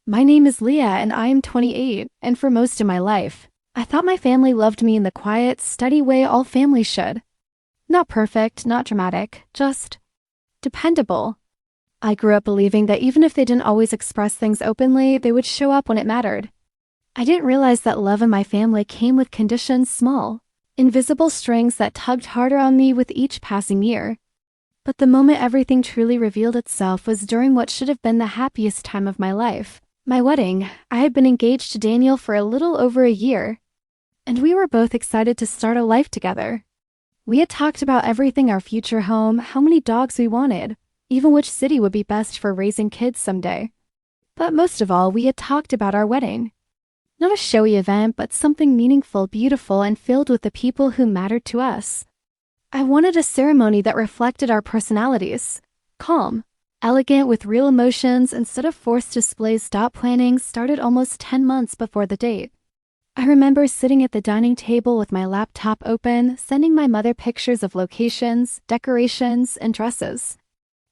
My name is Leah and I am 28, and for most of my life, I thought my family loved me in the quiet, steady way all families should. Not perfect, not dramatic, just dependable. I grew up believing that even if they didn't always express things openly, they would show up when it mattered. I didn't realize that love in my family came with conditions small, invisible strings that tugged harder on me with each passing year. But the moment everything truly revealed itself was during what should have been the happiest time of my life. My wedding. I had been engaged to Daniel for a little over a year, and we were both excited to start a life together. We had talked about everything: our future home, how many dogs we wanted, even which city would be best for raising kids someday. But most of all, we had talked about our wedding. Not a showy event, but something meaningful, beautiful, and filled with the people who mattered to us. I wanted a ceremony that reflected our personalities. Calm, elegant, with real emotions instead of forced displays. Planning started almost 10 months before the date. I remember sitting at the dining table with my laptop open, sending my mother pictures of locations, decorations, and dresses.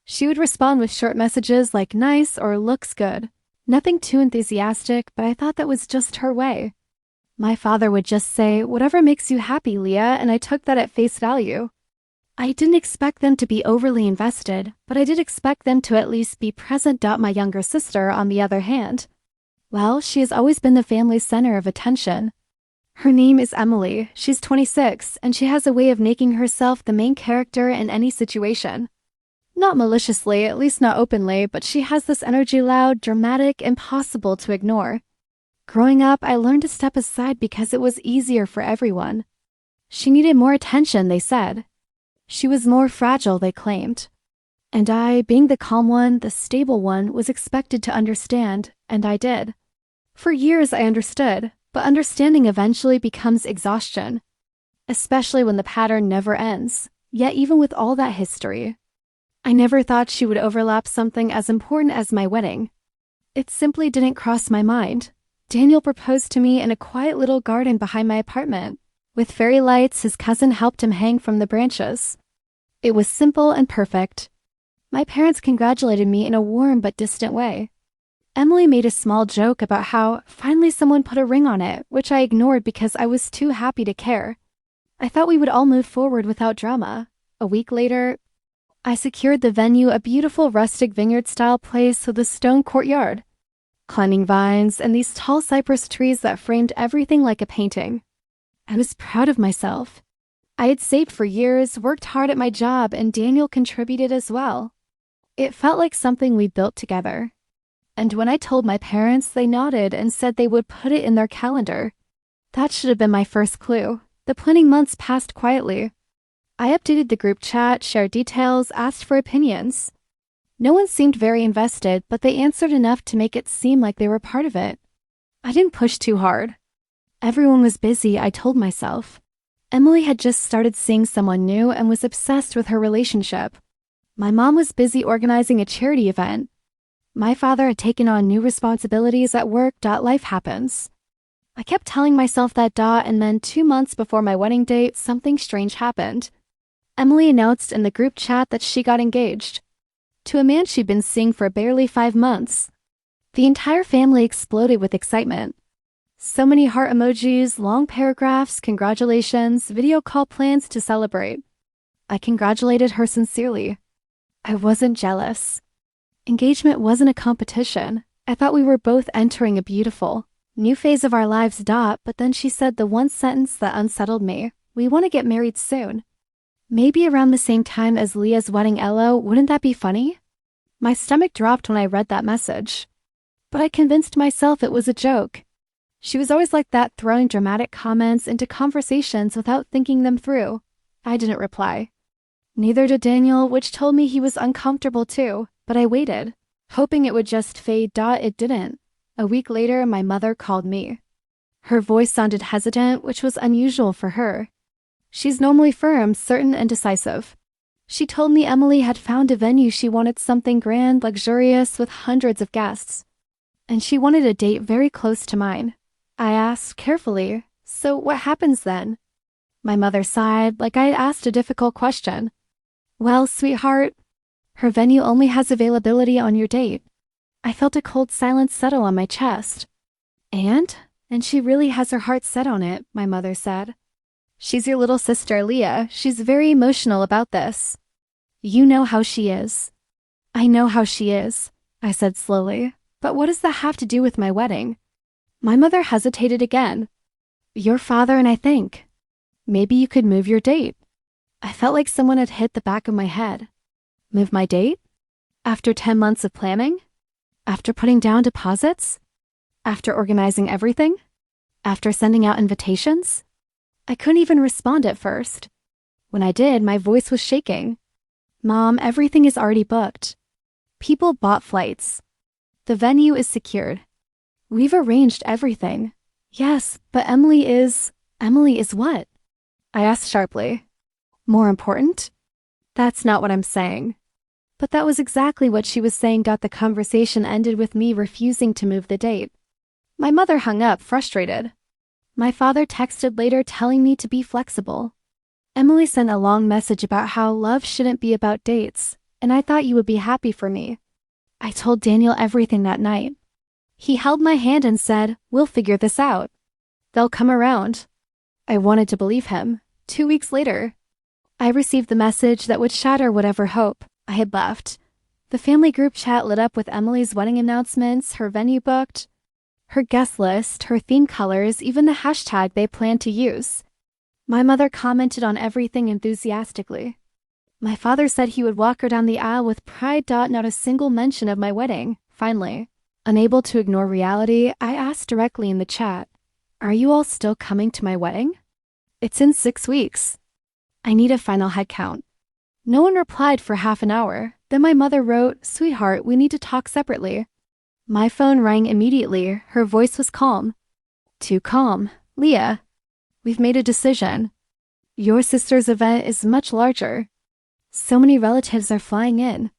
She would respond with short messages like nice or looks good. Nothing too enthusiastic, but I thought that was just her way. My father would just say, "Whatever makes you happy, Leah," and I took that at face value. I didn't expect them to be overly invested, but I did expect them to at least be present. My younger sister, on the other hand, well, she has always been the family's center of attention. Her name is Emily. She's 26, and she has a way of making herself the main character in any situation. Not maliciously, at least not openly, but she has this energy: loud, dramatic, impossible to ignore. Growing up, I learned to step aside because it was easier for everyone. She needed more attention, they said. She was more fragile, they claimed. And I, being the calm one, the stable one, was expected to understand, and I did. For years I understood, but understanding eventually becomes exhaustion, especially when the pattern never ends. Yet even with all that history, I never thought she would overlap something as important as my wedding. It simply didn't cross my mind. Daniel proposed to me in a quiet little garden behind my apartment. With fairy lights, his cousin helped him hang from the branches. It was simple and perfect. My parents congratulated me in a warm but distant way. Emily made a small joke about how finally someone put a ring on it, which I ignored because I was too happy to care. I thought we would all move forward without drama. A week later, I secured the venue, a beautiful rustic vineyard-style place with a stone courtyard, climbing vines, and these tall cypress trees that framed everything like a painting. I was proud of myself. I had saved for years, worked hard at my job, and Daniel contributed as well. It felt like something we built together. And when I told my parents, they nodded and said they would put it in their calendar. That should have been my first clue. The planning months passed quietly. I updated the group chat, shared details, asked for opinions. No one seemed very invested, but they answered enough to make it seem like they were part of it. I didn't push too hard. Everyone was busy, I told myself. Emily had just started seeing someone new and was obsessed with her relationship. My mom was busy organizing a charity event. My father had taken on new responsibilities at work. Life happens. I kept telling myself that, and then 2 months before my wedding date, something strange happened. Emily announced in the group chat that she got engaged to a man she'd been seeing for barely 5 months. The entire family exploded with excitement. So many heart emojis, long paragraphs, congratulations, video call plans to celebrate. I congratulated her sincerely. I wasn't jealous. Engagement wasn't a competition. I thought we were both entering a beautiful new phase of our lives. But then she said the one sentence that unsettled me: "We want to get married soon." Maybe around the same time as Leah's wedding. Wouldn't that be funny? My stomach dropped when I read that message. But I convinced myself it was a joke. She was always like that, throwing dramatic comments into conversations without thinking them through. I didn't reply. Neither did Daniel, which told me he was uncomfortable too, but I waited, hoping it would just fade. It didn't. A week later, my mother called me. Her voice sounded hesitant, which was unusual for her. She's normally firm, certain, and decisive. She told me Emily had found a venue. She wanted something grand, luxurious, with hundreds of guests. And she wanted a date very close to mine. I asked carefully, "So what happens then?" My mother sighed, like I had asked a difficult question. "Well, sweetheart, her venue only has availability on your date." I felt a cold silence settle on my chest. And she really has her heart set on it, my mother said. She's your little sister, Leah. She's very emotional about this. You know how she is. I know how she is, I said slowly. But what does that have to do with my wedding? My mother hesitated again. Your father and I think. Maybe you could move your date. I felt like someone had hit the back of my head. Move my date? After 10 months of planning? After putting down deposits? After organizing everything? After sending out invitations? I couldn't even respond at first. When I did, my voice was shaking. Mom, everything is already booked. People bought flights. The venue is secured. We've arranged everything. Yes, but Emily is what? I asked sharply. More important? That's not what I'm saying. But that was exactly what she was saying. The conversation ended with me refusing to move the date. My mother hung up, frustrated. My father texted later telling me to be flexible. Emily sent a long message about how love shouldn't be about dates, and I thought you would be happy for me. I told Daniel everything that night. He held my hand and said, "We'll figure this out. They'll come around." I wanted to believe him. 2 weeks later, I received the message that would shatter whatever hope I had left. The family group chat lit up with Emily's wedding announcements, her venue booked, her guest list, her theme colors, even the hashtag they planned to use. My mother commented on everything enthusiastically. My father said he would walk her down the aisle with pride. Not a single mention of my wedding. Finally, unable to ignore reality, I asked directly in the chat, "Are you all still coming to my wedding? It's in 6 weeks. I need a final head count." No one replied for half an hour. Then my mother wrote, "Sweetheart, we need to talk separately." My phone rang immediately. Her voice was calm. Too calm. "Leah, we've made a decision. Your sister's event is much larger. So many relatives are flying in.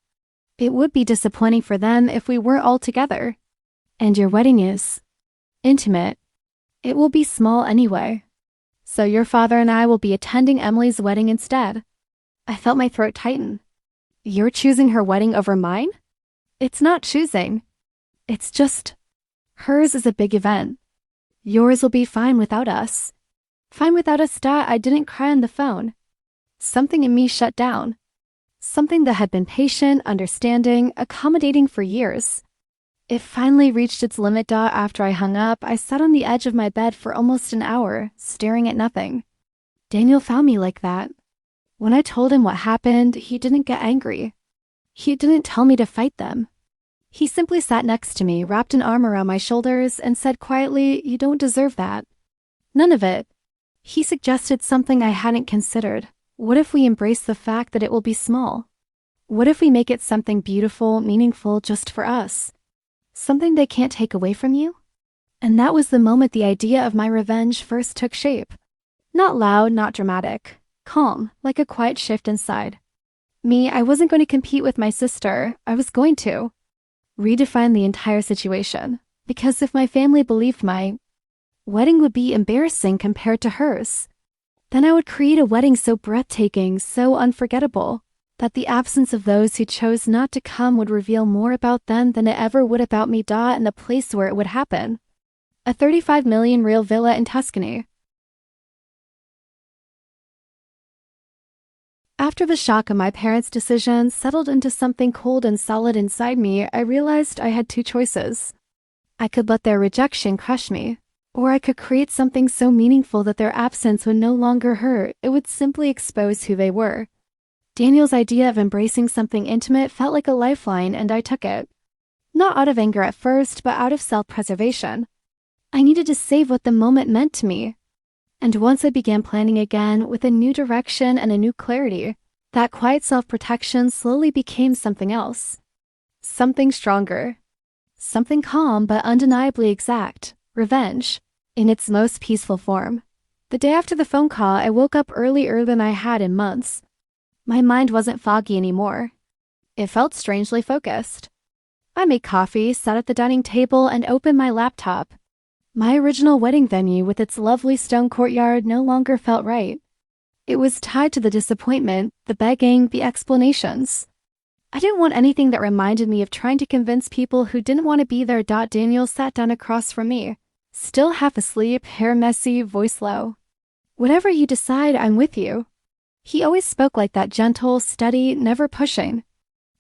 It would be disappointing for them if we weren't all together. And your wedding is intimate. It will be small anyway. So your father and I will be attending Emily's wedding instead." I felt my throat tighten. You're choosing her wedding over mine? It's not choosing. It's just, hers is a big event. Yours will be fine without us. Fine without us. I didn't cry on the phone. Something in me shut down. Something that had been patient, understanding, accommodating for years. It finally reached its limit. After I hung up, I sat on the edge of my bed for almost an hour, staring at nothing. Daniel found me like that. When I told him what happened, he didn't get angry. He didn't tell me to fight them. He simply sat next to me, wrapped an arm around my shoulders, and said quietly, "You don't deserve that." None of it. He suggested something I hadn't considered. What if we embrace the fact that it will be small? What if we make it something beautiful, meaningful just for us? Something they can't take away from you? And that was the moment the idea of my revenge first took shape. Not loud, not dramatic. Calm, like a quiet shift inside. I wasn't going to compete with my sister. I was going to redefine the entire situation. Because if my family believed my wedding would be embarrassing compared to hers, then I would create a wedding so breathtaking, so unforgettable, that the absence of those who chose not to come would reveal more about them than it ever would about me. And the place where it would happen. A 35 million real villa in Tuscany. After the shock of my parents' decision settled into something cold and solid inside me, I realized I had two choices. I could let their rejection crush me, or I could create something so meaningful that their absence would no longer hurt. It would simply expose who they were. Daniel's idea of embracing something intimate felt like a lifeline, and I took it. Not out of anger at first, but out of self-preservation. I needed to save what the moment meant to me. And once I began planning again, with a new direction and a new clarity, that quiet self-protection slowly became something else. Something stronger. Something calm but undeniably exact. Revenge. In its most peaceful form. The day after the phone call, I woke up earlier than I had in months. My mind wasn't foggy anymore. It felt strangely focused. I made coffee, sat at the dining table, and opened my laptop. My original wedding venue with its lovely stone courtyard no longer felt right. It was tied to the disappointment, the begging, the explanations. I didn't want anything that reminded me of trying to convince people who didn't want to be there. Daniel sat down across from me, still half asleep, hair messy, voice low. Whatever you decide, I'm with you. He always spoke like that, gentle, steady, never pushing.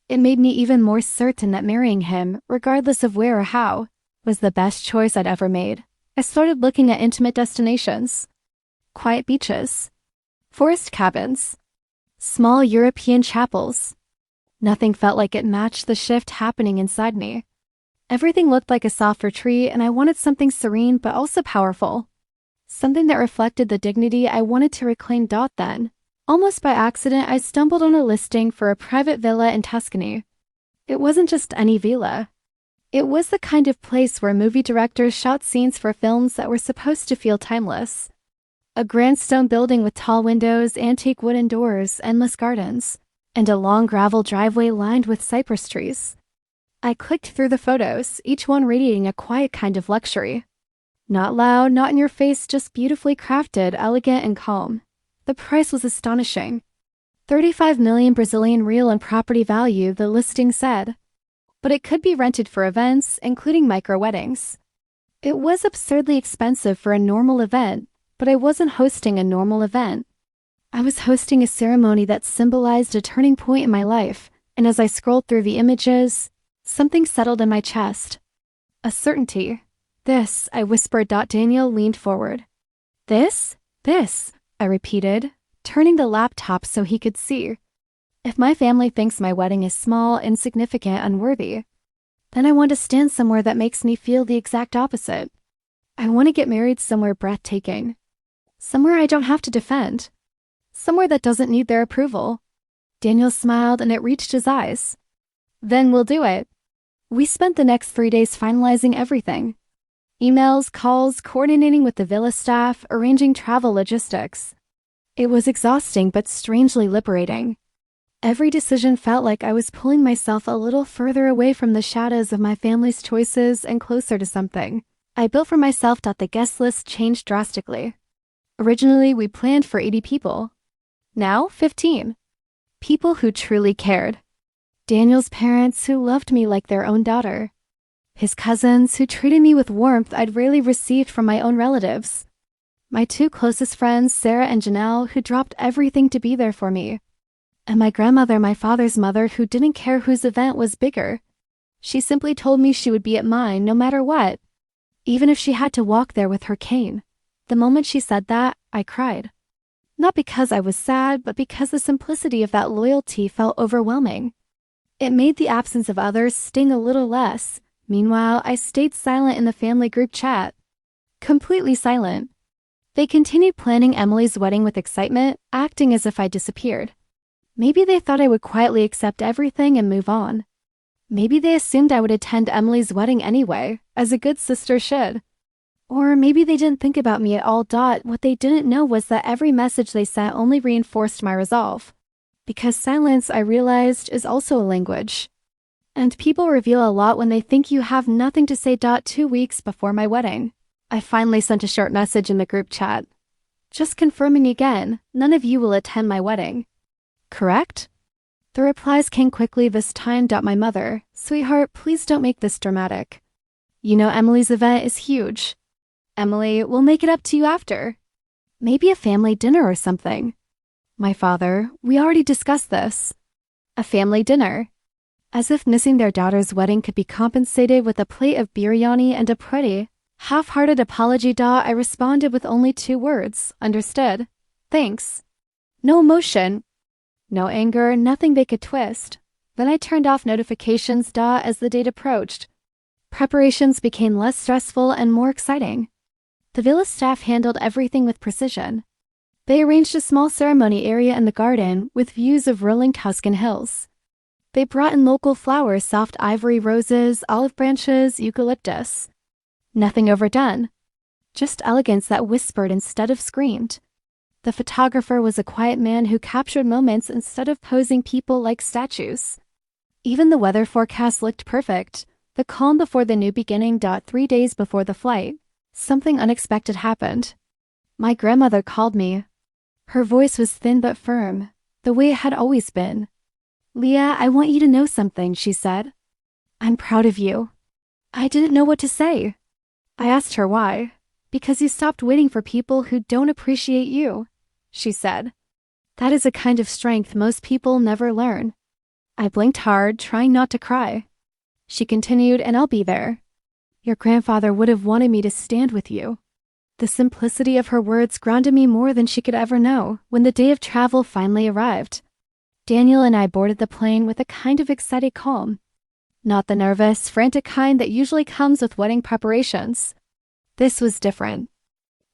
It made me even more certain that marrying him, regardless of where or how, was the best choice I'd ever made. I started looking at intimate destinations. Quiet beaches. Forest cabins. Small European chapels. Nothing felt like it matched the shift happening inside me. Everything looked like a soft retreat, and I wanted something serene but also powerful. Something that reflected the dignity I wanted to reclaim. Then, almost by accident, I stumbled on a listing for a private villa in Tuscany. It wasn't just any villa. It was the kind of place where movie directors shot scenes for films that were supposed to feel timeless. A grand stone building with tall windows, antique wooden doors, endless gardens, and a long gravel driveway lined with cypress trees. I clicked through the photos, each one radiating a quiet kind of luxury. Not loud, not in your face, just beautifully crafted, elegant, and calm. The price was astonishing. 35 million Brazilian real in property value, the listing said. But it could be rented for events, including micro-weddings. It was absurdly expensive for a normal event, but I wasn't hosting a normal event. I was hosting a ceremony that symbolized a turning point in my life, and as I scrolled through the images, something settled in my chest. A certainty. This, I whispered. Daniel leaned forward. This, I repeated, turning the laptop so he could see. If my family thinks my wedding is small, insignificant, unworthy, then I want to stand somewhere that makes me feel the exact opposite. I want to get married somewhere breathtaking. Somewhere I don't have to defend. Somewhere that doesn't need their approval. Daniel smiled and it reached his eyes. Then we'll do it. We spent the next 3 days finalizing everything. Emails, calls, coordinating with the villa staff, arranging travel logistics. It was exhausting but strangely liberating. Every decision felt like I was pulling myself a little further away from the shadows of my family's choices and closer to something I built for myself. The guest list changed drastically. Originally, we planned for 80 people. Now, 15. People who truly cared. Daniel's parents, who loved me like their own daughter. His cousins, who treated me with warmth I'd rarely received from my own relatives. My 2 closest friends, Sarah and Janelle, who dropped everything to be there for me. And my grandmother, my father's mother, who didn't care whose event was bigger. She simply told me she would be at mine no matter what, even if she had to walk there with her cane. The moment she said that, I cried. Not because I was sad, but because the simplicity of that loyalty felt overwhelming. It made the absence of others sting a little less. Meanwhile, I stayed silent in the family group chat. Completely silent. They continued planning Emily's wedding with excitement, acting as if I disappeared. Maybe they thought I would quietly accept everything and move on. Maybe they assumed I would attend Emily's wedding anyway, as a good sister should. Or maybe they didn't think about me at all. What they didn't know was that every message they sent only reinforced my resolve. Because silence, I realized, is also a language. And people reveal a lot when they think you have nothing to say. 2 weeks before my wedding, I finally sent a short message in the group chat. Just confirming again, none of you will attend my wedding. Correct? The replies came quickly this time. My mother, sweetheart, please don't make this dramatic. You know Emily's event is huge. Emily, we'll make it up to you after. Maybe a family dinner or something. My father, we already discussed this. A family dinner. As if missing their daughter's wedding could be compensated with a plate of biryani and a pretty, half-hearted apology. I responded with only 2 words. Understood. Thanks. No emotion. No anger, nothing they could twist. Then I turned off notifications. As the date approached, preparations became less stressful and more exciting. The villa staff handled everything with precision. They arranged a small ceremony area in the garden with views of rolling Tuscan hills. They brought in local flowers, soft ivory, roses, olive branches, eucalyptus. Nothing overdone. Just elegance that whispered instead of screamed. The photographer was a quiet man who captured moments instead of posing people like statues. Even the weather forecast looked perfect. The calm before the new beginning. 3 days before the flight, something unexpected happened. My grandmother called me. Her voice was thin but firm, the way it had always been. Leah, I want you to know something, she said. I'm proud of you. I didn't know what to say. I asked her why. Because you stopped waiting for people who don't appreciate you, she said. That is a kind of strength most people never learn. I blinked hard, trying not to cry. She continued, and I'll be there. Your grandfather would have wanted me to stand with you. The simplicity of her words grounded me more than she could ever know when the day of travel finally arrived. Daniel and I boarded the plane with a kind of excited calm. Not the nervous, frantic kind that usually comes with wedding preparations. This was different.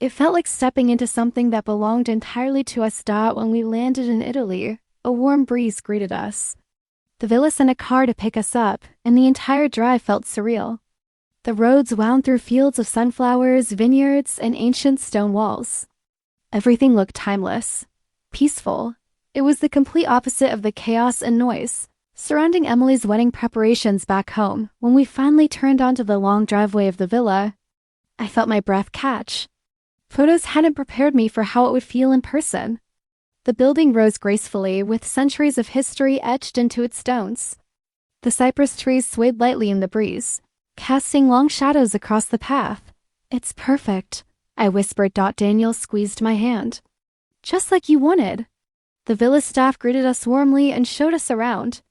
It felt like stepping into something that belonged entirely to us. When we landed in Italy, a warm breeze greeted us. The villa sent a car to pick us up, and the entire drive felt surreal. The roads wound through fields of sunflowers, vineyards, and ancient stone walls. Everything looked timeless, peaceful. It was the complete opposite of the chaos and noise surrounding Emily's wedding preparations back home. When we finally turned onto the long driveway of the villa, I felt my breath catch. Photos hadn't prepared me for how it would feel in person. The building rose gracefully, with centuries of history etched into its stones. The cypress trees swayed lightly in the breeze, casting long shadows across the path. It's perfect, I whispered. Daniel squeezed my hand. Just like you wanted. The villa staff greeted us warmly and showed us around.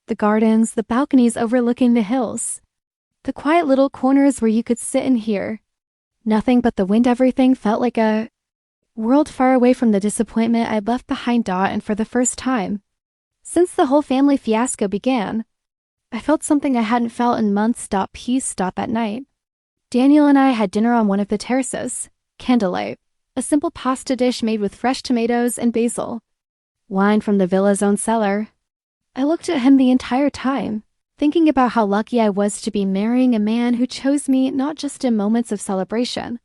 The gardens, the balconies overlooking the hills. The quiet little corners where you could sit and hear. Nothing but the wind. Everything felt like a world far away from the disappointment I'd left behind. And for the first time since the whole family fiasco began, I felt something I hadn't felt in months. Peace. At night, Daniel and I had dinner on one of the terraces. Candlelight, a simple pasta dish made with fresh tomatoes and basil. Wine from the villa's own cellar. I looked at him the entire time, thinking about how lucky I was to be marrying a man who chose me not just in moments of celebration,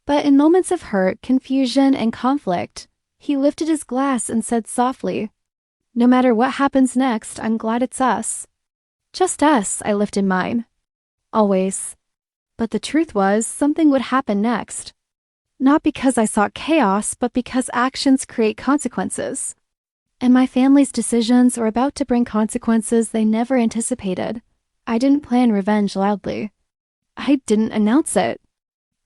but in moments of hurt, confusion, and conflict. He lifted his glass and said softly, "No matter what happens next, I'm glad it's us." Just us, I lifted mine. Always. But the truth was, something would happen next. Not because I sought chaos, but because actions create consequences. And my family's decisions were about to bring consequences they never anticipated. I didn't plan revenge loudly. I didn't announce it.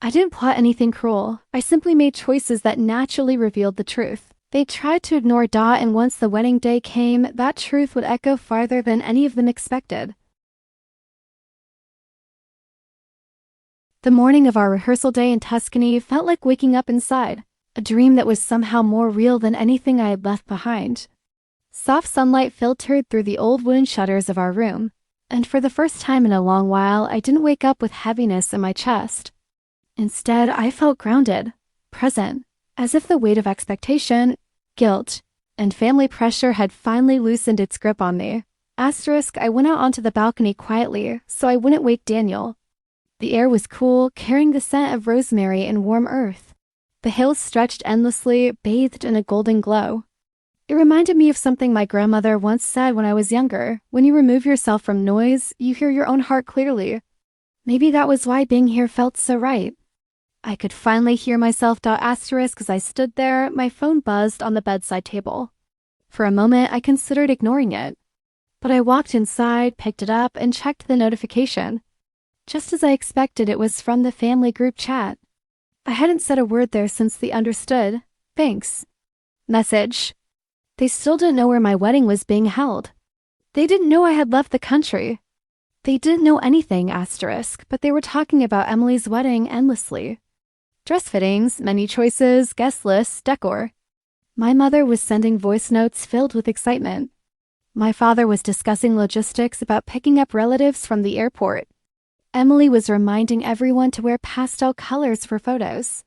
I didn't plot anything cruel. I simply made choices that naturally revealed the truth. They tried to ignore and once the wedding day came, that truth would echo farther than any of them expected. The morning of our rehearsal day in Tuscany felt like waking up inside a dream that was somehow more real than anything I had left behind. Soft sunlight filtered through the old wooden shutters of our room, and for the first time in a long while, I didn't wake up with heaviness in my chest. Instead, I felt grounded, present, as if the weight of expectation, guilt, and family pressure had finally loosened its grip on me. I went out onto the balcony quietly so I wouldn't wake Daniel. The air was cool, carrying the scent of rosemary and warm earth. The hills stretched endlessly, bathed in a golden glow. It reminded me of something my grandmother once said when I was younger. When you remove yourself from noise, you hear your own heart clearly. Maybe that was why being here felt so right. I could finally hear myself. As I stood there, my phone buzzed on the bedside table. For a moment, I considered ignoring it. But I walked inside, picked it up, and checked the notification. Just as I expected, it was from the family group chat. I hadn't said a word there since the understood, thanks message. They still didn't know where my wedding was being held. They didn't know I had left the country. They didn't know anything, but they were talking about Emily's wedding endlessly. Dress fittings, menu choices, guest lists, decor. My mother was sending voice notes filled with excitement. My father was discussing logistics about picking up relatives from the airport. Emily was reminding everyone to wear pastel colors for photos.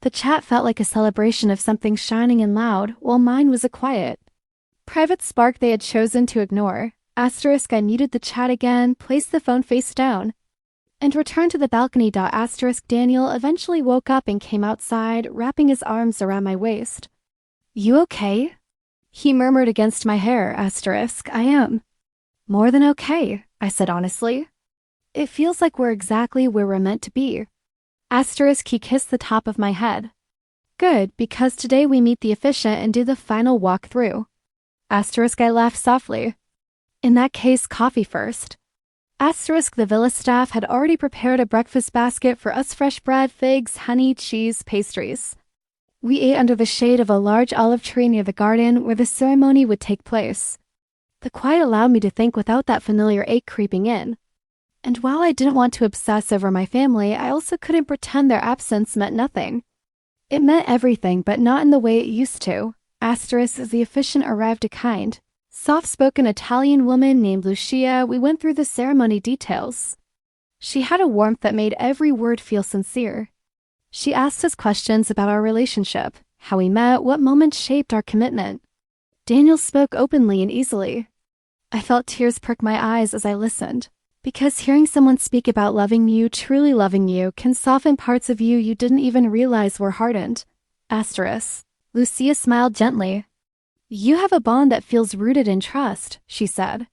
The chat felt like a celebration of something shining and loud, while mine was a quiet, private spark they had chosen to ignore. I muted the chat again, placed the phone face down, and returned to the balcony. Daniel eventually woke up and came outside, wrapping his arms around my waist. "You okay?" He murmured against my hair. "I am. More than okay," I said honestly. "It feels like we're exactly where we're meant to be." He kissed the top of my head. "Good, because today we meet the officiant and do the final walkthrough." I laughed softly. In that case, coffee first. Asterisk the villa staff had already prepared a breakfast basket for us: fresh bread, figs, honey, cheese, pastries. We ate under the shade of a large olive tree near the garden where the ceremony would take place. The quiet allowed me to think without that familiar ache creeping in. And while I didn't want to obsess over my family, I also couldn't pretend their absence meant nothing. It meant everything, but not in the way it used to. Asterisk as the officiant arrived, a kind, soft-spoken Italian woman named Lucia. We went through the ceremony details. She had a warmth that made every word feel sincere. She asked us questions about our relationship, how we met, what moments shaped our commitment. Daniel spoke openly and easily. I felt tears prick my eyes as I listened, because hearing someone speak about loving you, truly loving you, can soften parts of you didn't even realize were hardened. Asterisk. Lucia smiled gently. You have a bond that feels rooted in trust, she said.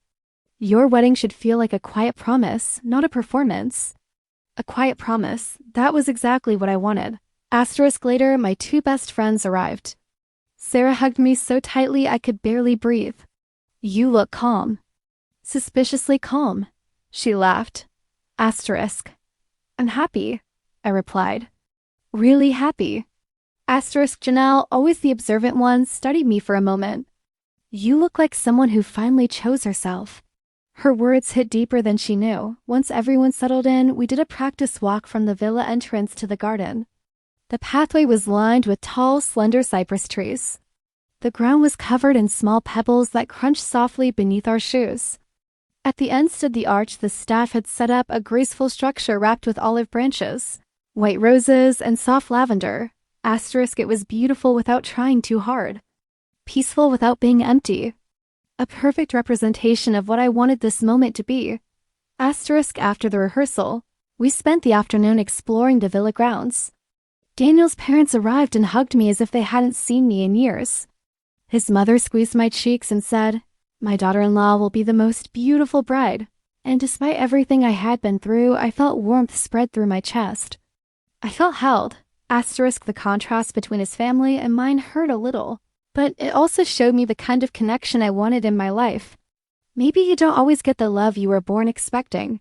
Your wedding should feel like a quiet promise, not a performance. A quiet promise. That was exactly what I wanted. Asterisk later, my two best friends arrived. Sarah hugged me so tightly I could barely breathe. You look calm. Suspiciously calm. She laughed. Asterisk. I'm happy, I replied. Really happy. Asterisk Janelle, always the observant one, studied me for a moment. You look like someone who finally chose herself. Her words hit deeper than she knew. Once everyone settled in, we did a practice walk from the villa entrance to the garden. The pathway was lined with tall, slender cypress trees. The ground was covered in small pebbles that crunched softly beneath our shoes. At the end stood the arch. The staff had set up, a graceful structure wrapped with olive branches, white roses, and soft lavender. Asterisk, it was beautiful without trying too hard. Peaceful without being empty. A perfect representation of what I wanted this moment to be. Asterisk, after the rehearsal, we spent the afternoon exploring the villa grounds. Daniel's parents arrived and hugged me as if they hadn't seen me in years. His mother squeezed my cheeks and said, My daughter-in-law will be the most beautiful bride. And despite everything I had been through, I felt warmth spread through my chest. I felt held. Asterisk, the contrast between his family and mine hurt a little. But it also showed me the kind of connection I wanted in my life. Maybe you don't always get the love you were born expecting.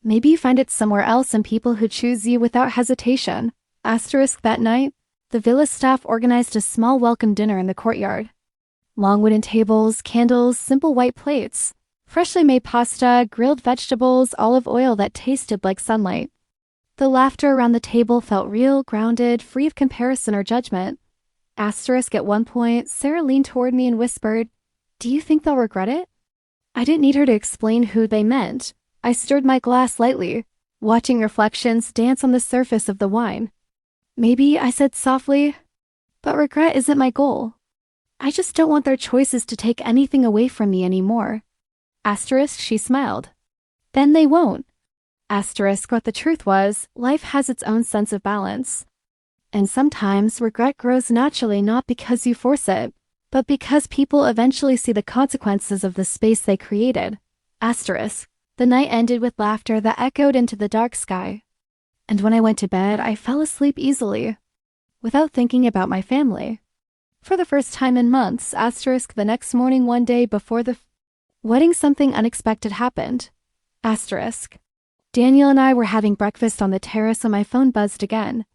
Maybe you find it somewhere else in people who choose you without hesitation. Asterisk, that night, the villa staff organized a small welcome dinner in the courtyard. Long wooden tables, candles, simple white plates, freshly made pasta, grilled vegetables, olive oil that tasted like sunlight. The laughter around the table felt real, grounded, free of comparison or judgment. Asterisk, at one point, Sarah leaned toward me and whispered, Do you think they'll regret it? I didn't need her to explain who they meant. I stirred my glass lightly, watching reflections dance on the surface of the wine. Maybe, I said softly, but regret isn't my goal. I just don't want their choices to take anything away from me anymore. Asterisk, she smiled. Then they won't. Asterisk, what the truth was, life has its own sense of balance. And sometimes regret grows naturally, not because you force it, but because people eventually see the consequences of the space they created. Asterisk. The night ended with laughter that echoed into the dark sky. And when I went to bed, I fell asleep easily, without thinking about my family. For the first time in months, asterisk, the next morning, one day before the wedding, something unexpected happened. Asterisk. Daniel and I were having breakfast on the terrace when my phone buzzed again.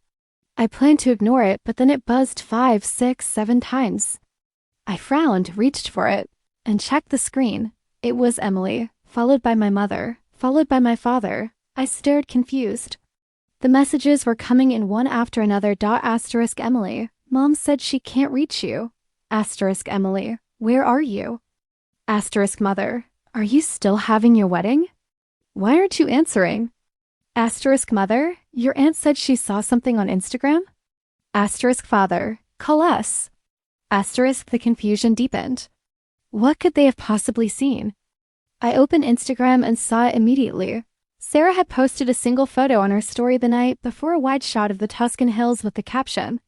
I planned to ignore it, but then it buzzed 5, 6, 7 times. I frowned, reached for it, and checked the screen. It was Emily, followed by my mother, followed by my father. I stared confused. The messages were coming in one after another. Asterisk Emily. Mom said she can't reach you. Asterisk Emily. Where are you? Asterisk Mother. Are you still having your wedding? Why aren't you answering? Asterisk Mother. Your aunt said she saw something on Instagram? Asterisk Father. Call us. Asterisk, the confusion deepened. What could they have possibly seen? I opened Instagram and saw it immediately. Sarah had posted a single photo on her story the night before, a wide shot of the Tuscan hills with the caption,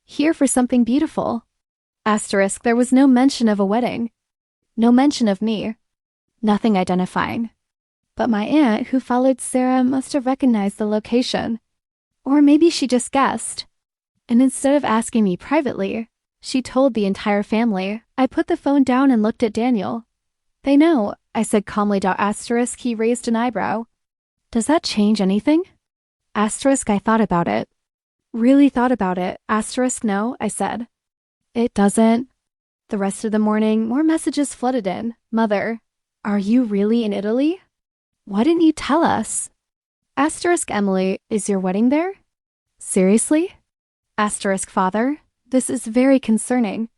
Here for something beautiful. Asterisk, there was no mention of a wedding. No mention of me. Nothing identifying. But my aunt, who followed Sarah, must have recognized the location. Or maybe she just guessed. And instead of asking me privately, she told the entire family. I put the phone down and looked at Daniel. They know. I said calmly. Asterisk, he raised an eyebrow. Does that change anything? Asterisk, I thought about it. Really thought about it. Asterisk, no, I said. It doesn't. The rest of the morning, more messages flooded in. Mother, are you really in Italy? Why didn't you tell us? Asterisk, Emily, is your wedding there? Seriously? Asterisk, Father, this is very concerning.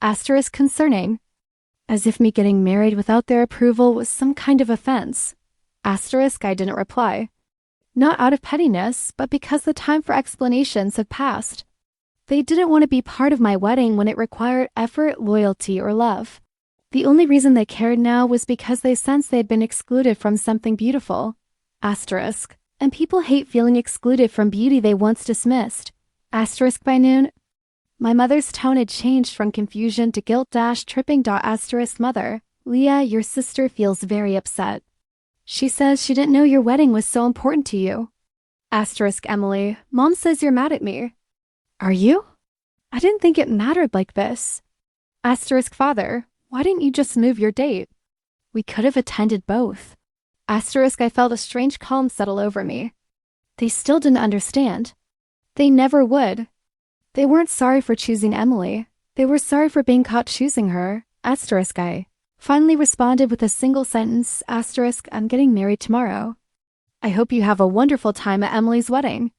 Asterisk, concerning. As if me getting married without their approval was some kind of offense. Asterisk, I didn't reply. Not out of pettiness, but because the time for explanations had passed. They didn't want to be part of my wedding when it required effort, loyalty, or love. The only reason they cared now was because they sensed they had been excluded from something beautiful. Asterisk. And people hate feeling excluded from beauty they once dismissed. Asterisk, by noon. My mother's tone had changed from confusion to guilt. Tripping. Asterisk, Mother, Leah, your sister feels very upset. She says she didn't know your wedding was so important to you. Asterisk, Emily, Mom says you're mad at me. Are you? I didn't think it mattered like this. Asterisk, Father, why didn't you just move your date? We could have attended both. Asterisk, I felt a strange calm settle over me. They still didn't understand. They never would. They weren't sorry for choosing Emily. They were sorry for being caught choosing her. Asterisk, I finally responded with a single sentence. Asterisk, I'm getting married tomorrow. I hope you have a wonderful time at Emily's wedding.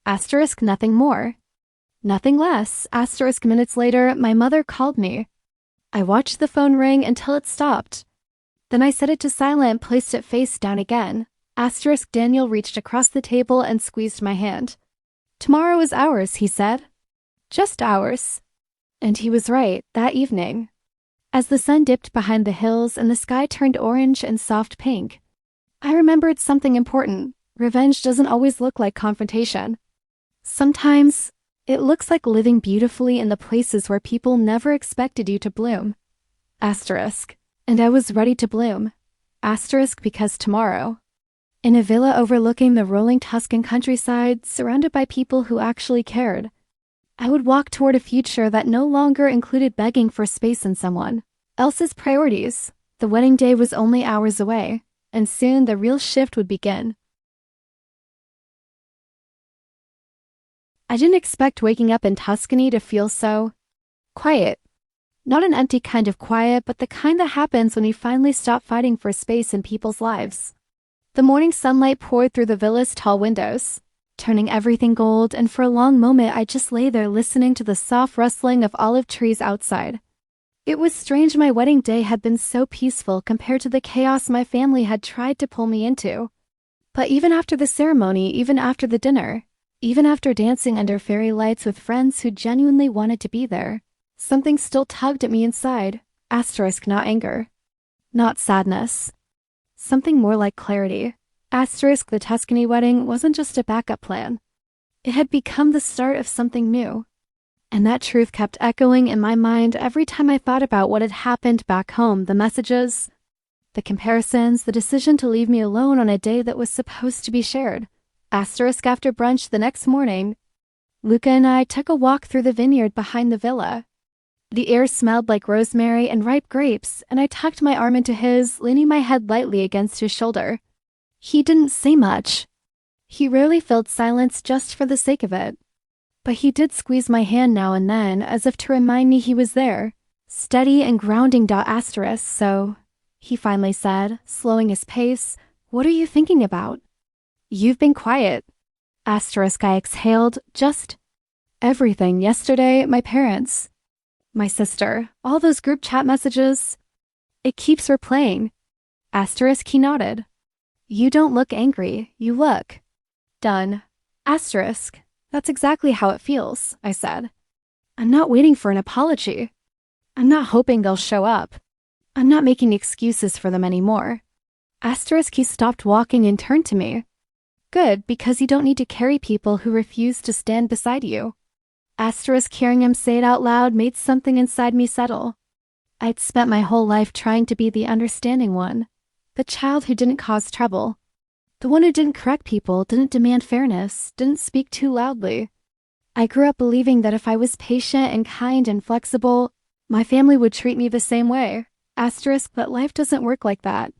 Asterisk, nothing more. Nothing less. Asterisk, minutes later, my mother called me. I watched the phone ring until it stopped. Then I set it to silent and placed it face down again. Asterisk, Daniel reached across the table and squeezed my hand. Tomorrow is ours, he said. Just ours. And he was right, that evening. As the sun dipped behind the hills and the sky turned orange and soft pink, I remembered something important. Revenge doesn't always look like confrontation. Sometimes, it looks like living beautifully in the places where people never expected you to bloom. Asterisk. And I was ready to bloom. Asterisk, because tomorrow, in a villa overlooking the rolling Tuscan countryside, surrounded by people who actually cared, I would walk toward a future that no longer included begging for space in someone else's priorities. The wedding day was only hours away, and soon the real shift would begin. I didn't expect waking up in Tuscany to feel so quiet. Not an empty kind of quiet, but the kind that happens when you finally stop fighting for space in people's lives. The morning sunlight poured through the villa's tall windows, turning everything gold, and for a long moment I just lay there listening to the soft rustling of olive trees outside. It was strange my wedding day had been so peaceful compared to the chaos my family had tried to pull me into. But even after the ceremony, even after the dinner, even after dancing under fairy lights with friends who genuinely wanted to be there, something still tugged at me inside. Asterisk, not anger. Not sadness. Something more like clarity. Asterisk, the Tuscany wedding wasn't just a backup plan. It had become the start of something new. And that truth kept echoing in my mind every time I thought about what had happened back home. The messages, the comparisons, the decision to leave me alone on a day that was supposed to be shared. Asterisk, after brunch the next morning, Luca and I took a walk through the vineyard behind the villa. The air smelled like rosemary and ripe grapes, and I tucked my arm into his, leaning my head lightly against his shoulder. He didn't say much. He rarely filled silence just for the sake of it. But he did squeeze my hand now and then, as if to remind me he was there, steady and grounding. Asterisk, so, he finally said, slowing his pace, what are you thinking about? You've been quiet. Asterisk, I exhaled, just everything. Yesterday, my parents, my sister, all those group chat messages. It keeps replaying. Asterisk, he nodded. You don't look angry, you look done. Asterisk, that's exactly how it feels, I said. I'm not waiting for an apology. I'm not hoping they'll show up. I'm not making excuses for them anymore. Asterisk, he stopped walking and turned to me. Good, because you don't need to carry people who refuse to stand beside you. Asterisk, hearing him say it out loud made something inside me settle. I'd spent my whole life trying to be the understanding one, the child who didn't cause trouble, the one who didn't correct people, didn't demand fairness, didn't speak too loudly. I grew up believing that if I was patient and kind and flexible, my family would treat me the same way. Asterisk, but life doesn't work like that.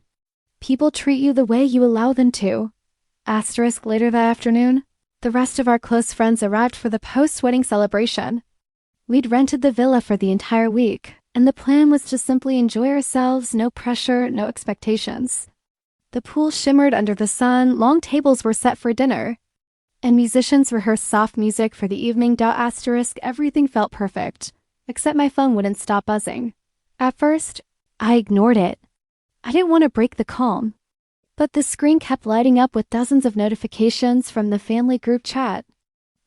People treat you the way you allow them to. Asterisk, later that afternoon, the rest of our close friends arrived for the post-wedding celebration. We'd rented the villa for the entire week, and the plan was to simply enjoy ourselves, no pressure, no expectations. The pool shimmered under the sun, long tables were set for dinner, and musicians rehearsed soft music for the evening. Asterisk, everything felt perfect, except my phone wouldn't stop buzzing. At first, I ignored it. I didn't want to break the calm. But the screen kept lighting up with dozens of notifications from the family group chat.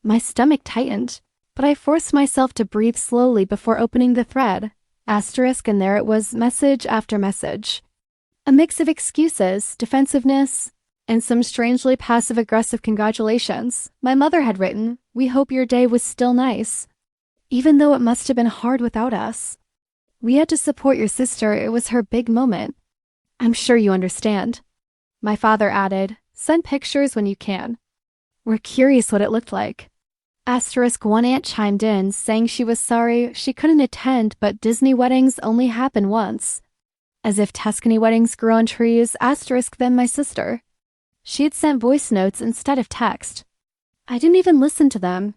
My stomach tightened, but I forced myself to breathe slowly before opening the thread. Asterisk, and there it was, message after message. A mix of excuses, defensiveness, and some strangely passive-aggressive congratulations. My mother had written, "We hope your day was still nice, even though it must have been hard without us. We had to support your sister, it was her big moment. I'm sure you understand." My father added, "Send pictures when you can. We're curious what it looked like." Asterisk, one aunt chimed in, saying she was sorry she couldn't attend, but Disney weddings only happen once. As if Tuscany weddings grew on trees. Asterisk, then my sister. She had sent voice notes instead of text. I didn't even listen to them.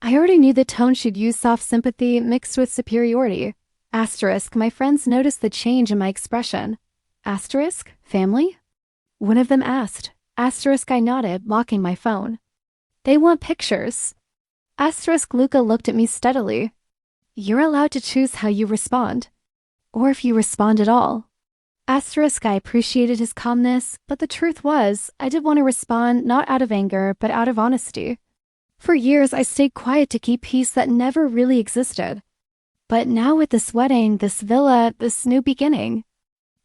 I already knew the tone she'd use, soft sympathy mixed with superiority. Asterisk, my friends noticed the change in my expression. Asterisk, family? One of them asked. Asterisk, I nodded, locking my phone. They want pictures. Asterisk, Luca looked at me steadily. You're allowed to choose how you respond. Or if you respond at all. Asterisk, I appreciated his calmness, but the truth was, I did want to respond not out of anger, but out of honesty. For years, I stayed quiet to keep peace that never really existed. But now with this wedding, this villa, this new beginning,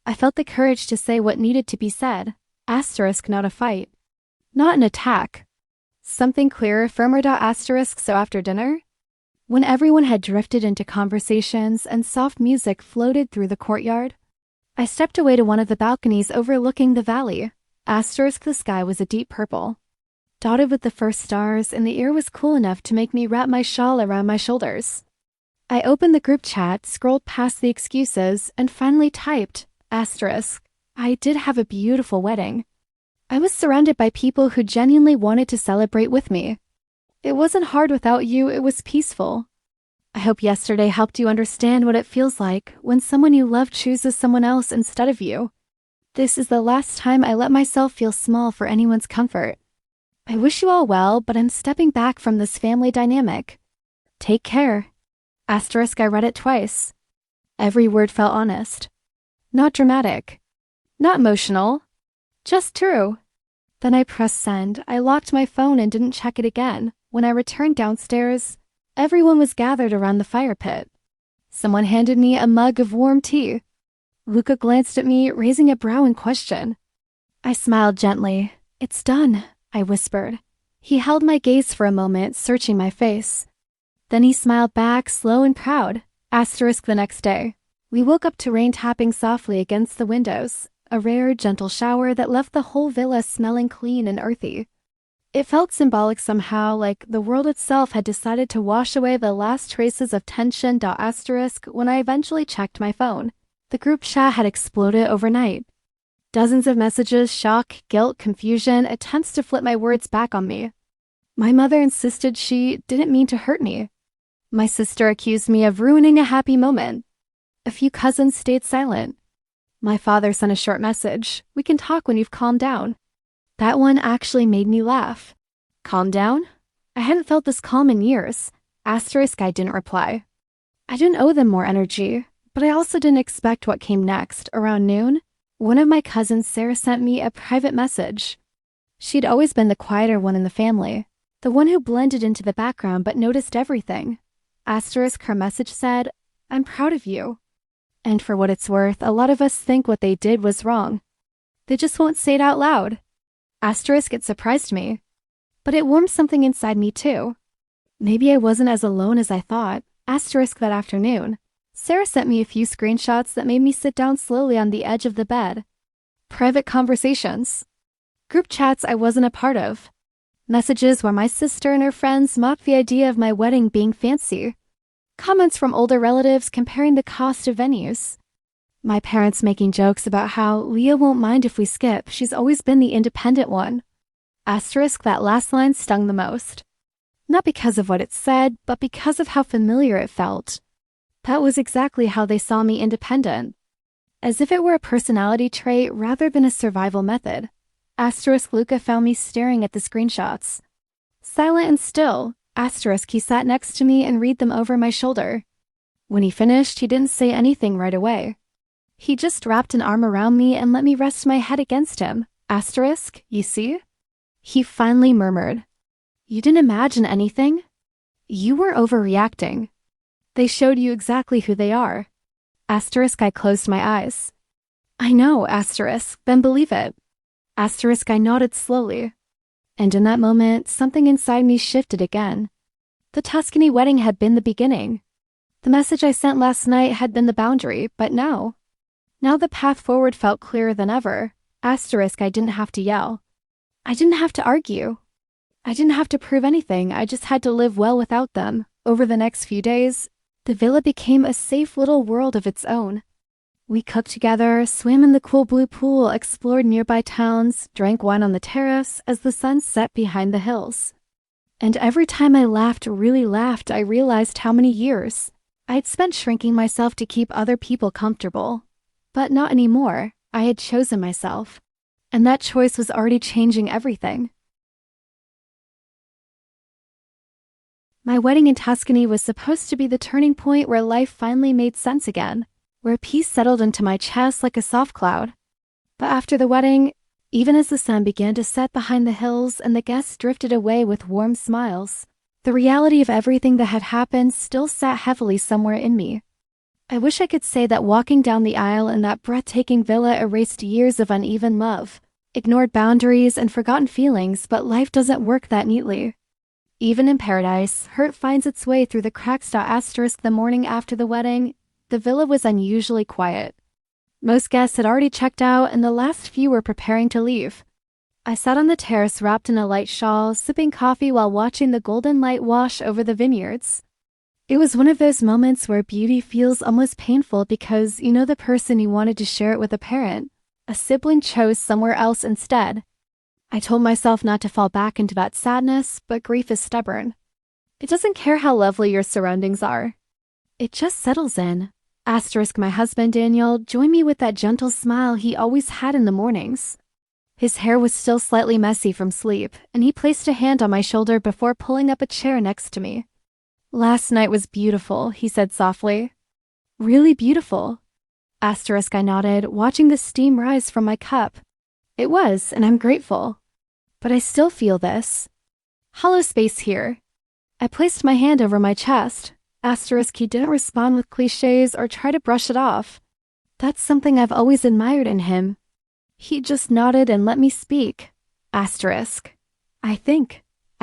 I felt the courage to say what needed to be said. Asterisk, not a fight. Not an attack. Something clearer, firmer. Asterisk, so after dinner, when everyone had drifted into conversations and soft music floated through the courtyard, I stepped away to one of the balconies overlooking the valley. Asterisk, the sky was a deep purple, dotted with the first stars, and the air was cool enough to make me wrap my shawl around my shoulders. I opened the group chat, scrolled past the excuses, and finally typed, Asterisk, I did have a beautiful wedding. I was surrounded by people who genuinely wanted to celebrate with me. It wasn't hard without you, it was peaceful. I hope yesterday helped you understand what it feels like when someone you love chooses someone else instead of you. This is the last time I let myself feel small for anyone's comfort. I wish you all well, but I'm stepping back from this family dynamic. Take care. Asterisk, I read it twice. Every word felt honest. Not dramatic. Not emotional. Just true. Then I pressed send. I locked my phone and didn't check it again. When I returned downstairs, everyone was gathered around the fire pit. Someone handed me a mug of warm tea. Luca glanced at me, raising a brow in question. I smiled gently. It's done, I whispered. He held my gaze for a moment, searching my face. Then he smiled back, slow and proud. Asterisk, the next day, we woke up to rain tapping softly against the windows, a rare, gentle shower that left the whole villa smelling clean and earthy. It felt symbolic somehow, like the world itself had decided to wash away the last traces of tension. Asterisk, when I eventually checked my phone, the group chat had exploded overnight. Dozens of messages, shock, guilt, confusion, attempts to flip my words back on me. My mother insisted she didn't mean to hurt me. My sister accused me of ruining a happy moment. A few cousins stayed silent. My father sent a short message. We can talk when you've calmed down. That one actually made me laugh. Calm down? I hadn't felt this calm in years. Asterisk, I didn't reply. I didn't owe them more energy, but I also didn't expect what came next. Around noon, one of my cousins, Sarah, sent me a private message. She'd always been the quieter one in the family, the one who blended into the background but noticed everything. Asterisk, her message said, I'm proud of you. And for what it's worth, a lot of us think what they did was wrong. They just won't say it out loud. Asterisk, it surprised me. But it warmed something inside me too. Maybe I wasn't as alone as I thought. Asterisk, that afternoon, Sarah sent me a few screenshots that made me sit down slowly on the edge of the bed. Private conversations. Group chats I wasn't a part of. Messages where my sister and her friends mocked the idea of my wedding being fancy. Comments from older relatives comparing the cost of venues. My parents making jokes about how Leah won't mind if we skip. She's always been the independent one. Asterisk, that last line stung the most. Not because of what it said, but because of how familiar it felt. That was exactly how they saw me, independent. As if it were a personality trait rather than a survival method. Asterisk, Luca found me staring at the screenshots. Silent and still. Asterisk, he sat next to me and read them over my shoulder. When he finished, he didn't say anything right away. He just wrapped an arm around me and let me rest my head against him. Asterisk, you see? He finally murmured. You didn't imagine anything? You were overreacting. They showed you exactly who they are. Asterisk, I closed my eyes. I know, asterisk, then believe it. Asterisk, I nodded slowly. And in that moment, something inside me shifted again. The Tuscany wedding had been the beginning. The message I sent last night had been the boundary, but now the path forward felt clearer than ever. Asterisk, I didn't have to yell. I didn't have to argue. I didn't have to prove anything. I just had to live well without them. Over the next few days, the villa became a safe little world of its own. We cooked together, swam in the cool blue pool, explored nearby towns, drank wine on the terrace as the sun set behind the hills. And every time I laughed, really laughed, I realized how many years I'd spent shrinking myself to keep other people comfortable. But not anymore. I had chosen myself. And that choice was already changing everything. My wedding in Tuscany was supposed to be the turning point where life finally made sense again, where peace settled into my chest like a soft cloud. But after the wedding, even as the sun began to set behind the hills and the guests drifted away with warm smiles, the reality of everything that had happened still sat heavily somewhere in me. I wish I could say that walking down the aisle in that breathtaking villa erased years of uneven love, ignored boundaries and forgotten feelings, but life doesn't work that neatly. Even in paradise, hurt finds its way through the cracks. Asterisk, the morning after the wedding, the villa was unusually quiet. Most guests had already checked out and the last few were preparing to leave. I sat on the terrace wrapped in a light shawl, sipping coffee while watching the golden light wash over the vineyards. It was one of those moments where beauty feels almost painful because you know the person you wanted to share it with, a parent, a sibling, chose somewhere else instead. I told myself not to fall back into that sadness, but grief is stubborn. It doesn't care how lovely your surroundings are. It just settles in. Asterisk, my husband Daniel joined me with that gentle smile he always had in the mornings. His hair was still slightly messy from sleep, and he placed a hand on my shoulder before pulling up a chair next to me. Last night was beautiful, he said softly. Really beautiful. Asterisk, I nodded, watching the steam rise from my cup. It was, and I'm grateful. But I still feel this hollow space here. I placed my hand over my chest. Asterisk, he didn't respond with cliches or try to brush it off. That's something I've always admired in him. He just nodded and let me speak. Asterisk. I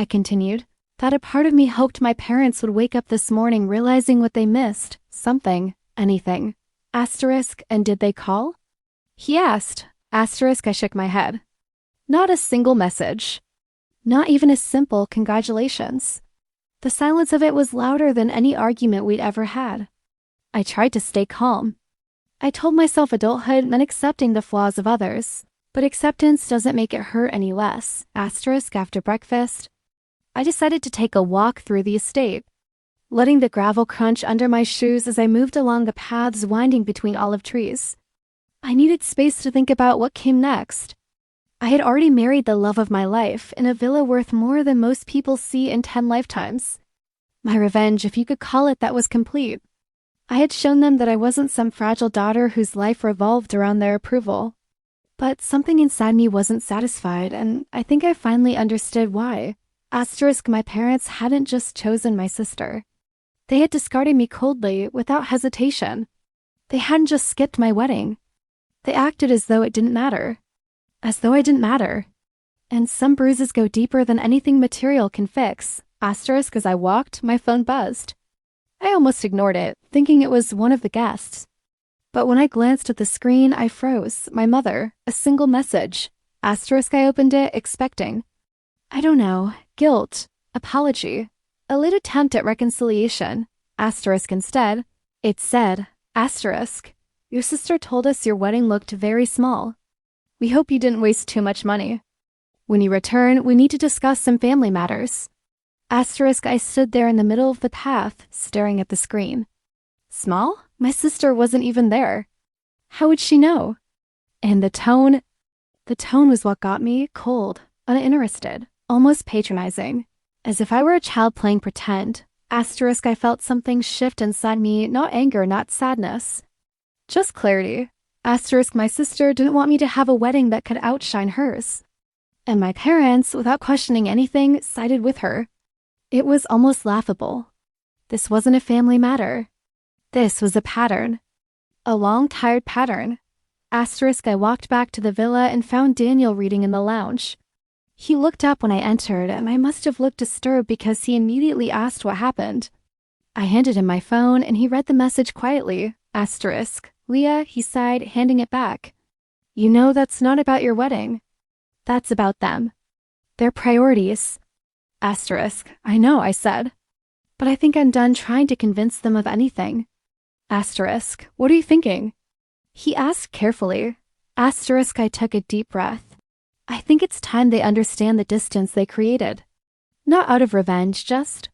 continued, that a part of me hoped my parents would wake up this morning realizing what they missed. Something. Anything. Asterisk, and did they call? He asked. Asterisk, I shook my head. Not a single message. Not even a simple congratulations. The silence of it was louder than any argument we'd ever had. I tried to stay calm. I told myself adulthood meant accepting the flaws of others, but acceptance doesn't make it hurt any less. Asterisk, after breakfast, I decided to take a walk through the estate, letting the gravel crunch under my shoes as I moved along the paths winding between olive trees. I needed space to think about what came next. I had already married the love of my life in a villa worth more than most people see in 10 lifetimes. My revenge, if you could call it that, was complete. I had shown them that I wasn't some fragile daughter whose life revolved around their approval. But something inside me wasn't satisfied, and I think I finally understood why. Asterisk, my parents hadn't just chosen my sister. They had discarded me coldly, without hesitation. They hadn't just skipped my wedding. They acted as though it didn't matter. As though I didn't matter. And some bruises go deeper than anything material can fix. Asterisk, as I walked, my phone buzzed. I almost ignored it, thinking it was one of the guests. But when I glanced at the screen, I froze. My mother. A single message. Asterisk, I opened it, expecting. I don't know. Guilt. Apology. A lit attempt at reconciliation. Asterisk, instead, it said, asterisk, Your sister told us your wedding looked very small. We hope you didn't waste too much money. When you return, we need to discuss some family matters. Asterisk, I stood there in the middle of the path, staring at the screen. Small? My sister wasn't even there. How would she know? And the tone was what got me, cold, uninterested, almost patronizing, as if I were a child playing pretend. Asterisk, I felt something shift inside me, not anger, not sadness. Just clarity. Asterisk, my sister didn't want me to have a wedding that could outshine hers. And my parents, without questioning anything, sided with her. It was almost laughable. This wasn't a family matter. This was a pattern. A long, tired pattern. Asterisk, I walked back to the villa and found Daniel reading in the lounge. He looked up when I entered, and I must have looked disturbed because he immediately asked what happened. I handed him my phone, and he read the message quietly. Asterisk, Leah, he sighed, handing it back. You know that's not about your wedding. That's about them. Their priorities. Asterisk, I know, I said. But I think I'm done trying to convince them of anything. Asterisk, what are you thinking? He asked carefully. Asterisk, I took a deep breath. I think it's time they understand the distance they created. Not out of revenge, just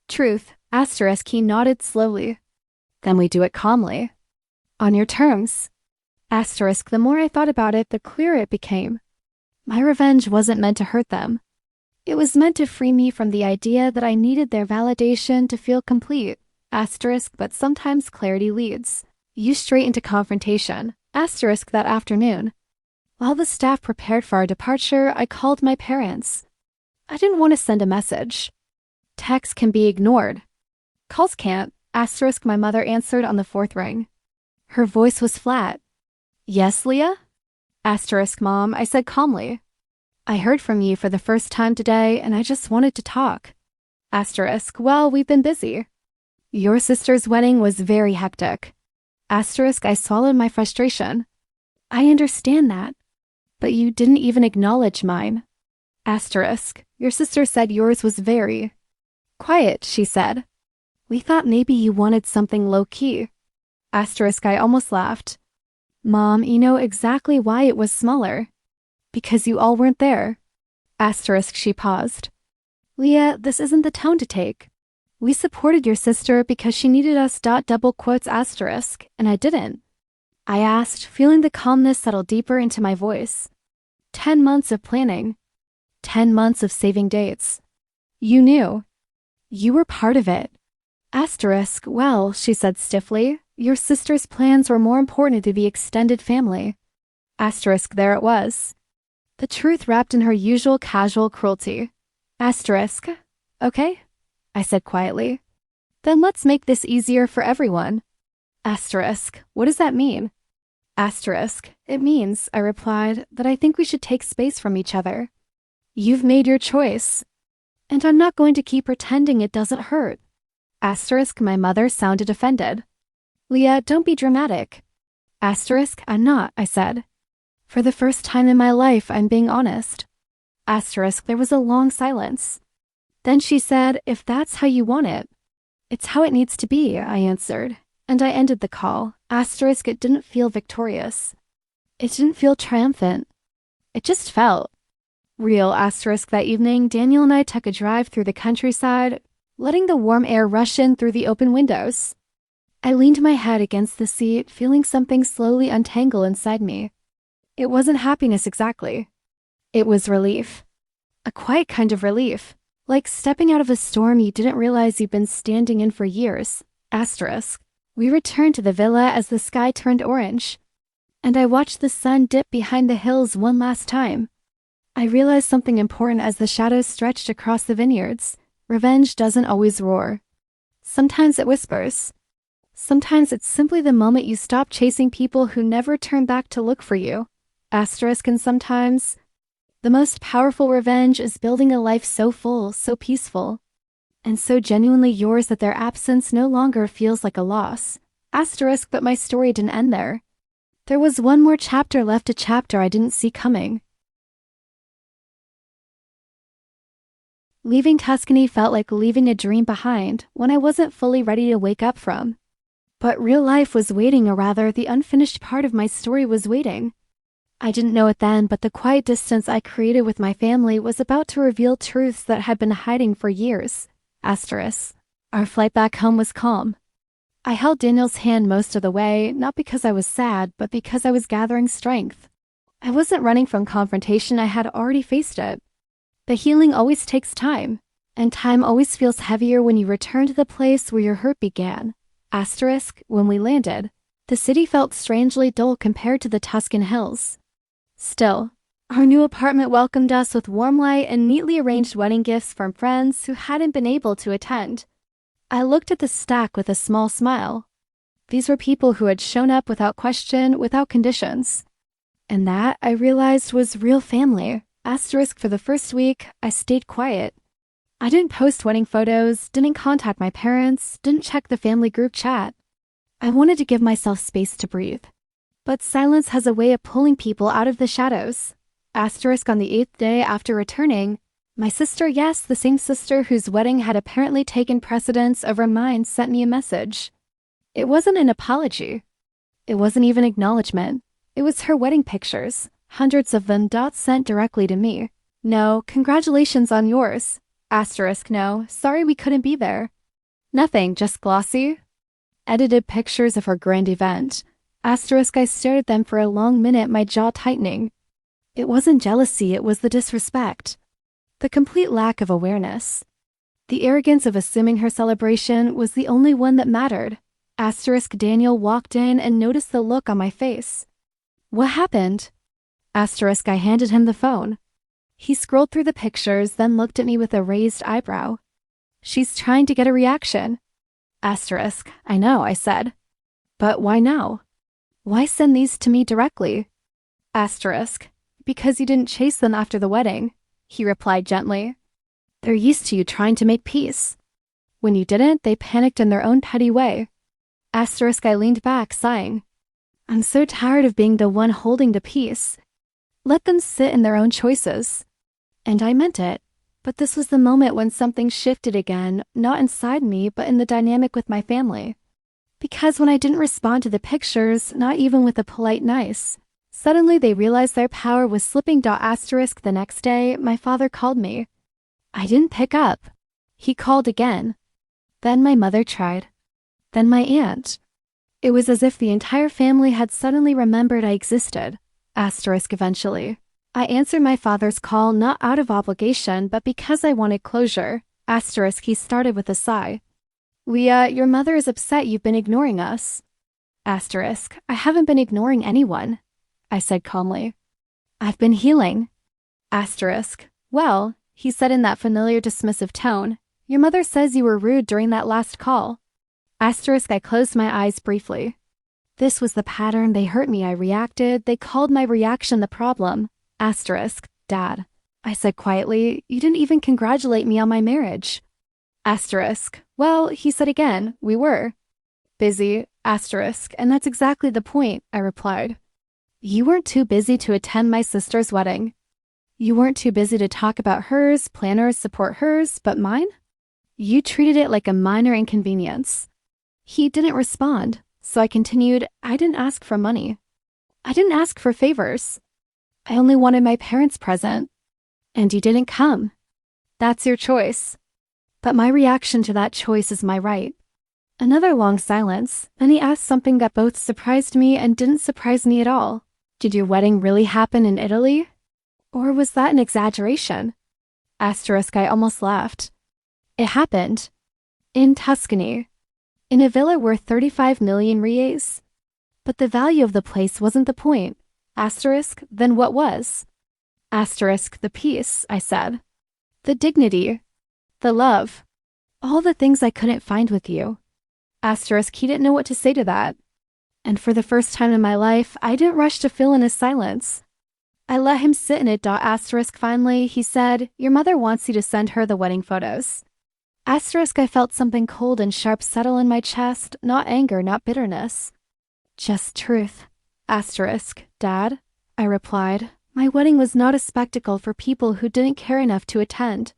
truth. Asterisk, he nodded slowly. Then we do it calmly. On your terms. Asterisk, the more I thought about it, the clearer it became. My revenge wasn't meant to hurt them. It was meant to free me from the idea that I needed their validation to feel complete. Asterisk, but sometimes clarity leads you straight into confrontation. Asterisk, that afternoon. While the staff prepared for our departure, I called my parents. I didn't want to send a message. Texts can be ignored. Calls can't. Asterisk, my mother answered on the fourth ring. Her voice was flat. Yes, Leah? Asterisk, Mom, I said calmly. I heard from you for the first time today, and I just wanted to talk. Asterisk, well, we've been busy. Your sister's wedding was very hectic. Asterisk, I swallowed my frustration. I understand that. But you didn't even acknowledge mine. Asterisk, your sister said yours was very quiet, she said. We thought maybe you wanted something low-key. Asterisk, I almost laughed. Mom, you know exactly why it was smaller. Because you all weren't there. Asterisk, she paused. Leah, this isn't the tone to take. We supported your sister because she needed us. Double quotes asterisk, and I didn't. I asked, feeling the calmness settle deeper into my voice. 10 months of planning. 10 months of saving dates. You knew. You were part of it. Asterisk, well, she said stiffly, your sister's plans were more important to the extended family. Asterisk, there it was. The truth wrapped in her usual casual cruelty. Asterisk, okay, I said quietly. Then let's make this easier for everyone. Asterisk, what does that mean? Asterisk, it means, I replied, that I think we should take space from each other. You've made your choice. And I'm not going to keep pretending it doesn't hurt. Asterisk, my mother sounded offended. Leah, don't be dramatic. Asterisk, I'm not, I said. For the first time in my life, I'm being honest. Asterisk, there was a long silence. Then she said, if that's how you want it. It's how it needs to be, I answered, and I ended the call. Asterisk, it didn't feel victorious. It didn't feel triumphant. It just felt real. Asterisk, that evening, Daniel and I took a drive through the countryside, letting the warm air rush in through the open windows. I leaned my head against the seat, feeling something slowly untangle inside me. It wasn't happiness exactly. It was relief. A quiet kind of relief. Like stepping out of a storm you didn't realize you'd been standing in for years. Asterisk. We returned to the villa as the sky turned orange, and I watched the sun dip behind the hills one last time. I realized something important as the shadows stretched across the vineyards. Revenge doesn't always roar. Sometimes it whispers. Sometimes it's simply the moment you stop chasing people who never turn back to look for you. Asterisk, and sometimes the most powerful revenge is building a life so full, so peaceful, and so genuinely yours that their absence no longer feels like a loss. Asterisk, but my story didn't end there. There was one more chapter left, a chapter I didn't see coming. Leaving Tuscany felt like leaving a dream behind, one I wasn't fully ready to wake up from. But real life was waiting, or rather, the unfinished part of my story was waiting. I didn't know it then, but the quiet distance I created with my family was about to reveal truths that had been hiding for years. Asterisk. Our flight back home was calm. I held Daniel's hand most of the way, not because I was sad, but because I was gathering strength. I wasn't running from confrontation, I had already faced it. The healing always takes time, and time always feels heavier when you return to the place where your hurt began. Asterisk. When we landed, the city felt strangely dull compared to the Tuscan hills. Still, our new apartment welcomed us with warm light and neatly arranged wedding gifts from friends who hadn't been able to attend. I looked at the stack with a small smile. These were people who had shown up without question, without conditions. And that, I realized, was real family. Asterisk. For the first week, I stayed quiet. I didn't post wedding photos, didn't contact my parents, didn't check the family group chat. I wanted to give myself space to breathe. But silence has a way of pulling people out of the shadows. Asterisk. On the 8th day after returning, my sister, yes, the same sister whose wedding had apparently taken precedence over mine, sent me a message. It wasn't an apology. It wasn't even acknowledgement. It was her wedding pictures, hundreds of them, sent directly to me. No, congratulations on yours. Asterisk. No, sorry we couldn't be there. Nothing, just glossy, edited pictures of her grand event. Asterisk. I stared at them for a long minute, my jaw tightening. It wasn't jealousy, it was the disrespect. The complete lack of awareness. The arrogance of assuming her celebration was the only one that mattered. Asterisk. Daniel walked in and noticed the look on my face. What happened? Asterisk. I handed him the phone. He scrolled through the pictures, then looked at me with a raised eyebrow. She's trying to get a reaction. Asterisk. I know, I said. But why now? Why send these to me directly? Asterisk. Because you didn't chase them after the wedding, he replied gently. They're used to you trying to make peace. When you didn't, they panicked in their own petty way. Asterisk. I leaned back, sighing. I'm so tired of being the one holding the peace. Let them sit in their own choices. And I meant it. But this was the moment when something shifted again, not inside me, but in the dynamic with my family. Because when I didn't respond to the pictures, not even with a polite nice, suddenly they realized their power was slipping. Asterisk. The next day, my father called me. I didn't pick up. He called again. Then my mother tried. Then my aunt. It was as if the entire family had suddenly remembered I existed. Asterisk. Eventually, I answered my father's call not out of obligation, but because I wanted closure. Asterisk. He started with a sigh. Leah, your mother is upset you've been ignoring us. Asterisk. I haven't been ignoring anyone, I said calmly. I've been healing. Asterisk. Well, he said in that familiar dismissive tone, your mother says you were rude during that last call. Asterisk. I closed my eyes briefly. This was the pattern. They hurt me, I reacted. They called my reaction the problem. Asterisk. Dad, I said quietly, you didn't even congratulate me on my marriage. Asterisk. Well, he said again, we were busy. Asterisk. And that's exactly the point, I replied. You weren't too busy to attend my sister's wedding. You weren't too busy to talk about hers, plan hers, support hers, but mine? You treated it like a minor inconvenience. He didn't respond. So I continued, I didn't ask for money. I didn't ask for favors. I only wanted my parents present. And you didn't come. That's your choice. But my reaction to that choice is my right. Another long silence. Then he asked something that both surprised me and didn't surprise me at all. Did your wedding really happen in Italy? Or was that an exaggeration? Asterisk. I almost laughed. It happened. In Tuscany. In a villa worth 35 million reais. But the value of the place wasn't the point. Asterisk. Then what was? Asterisk. The peace, I said. The dignity. The love. All the things I couldn't find with you. Asterisk. He didn't know what to say to that. And for the first time in my life, I didn't rush to fill in his silence. I let him sit in it. Asterisk. Finally, he said, your mother wants you to send her the wedding photos. Asterisk. I felt something cold and sharp settle in my chest, not anger, not bitterness. Just truth. Asterisk. Dad, I replied, my wedding was not a spectacle for people who didn't care enough to attend.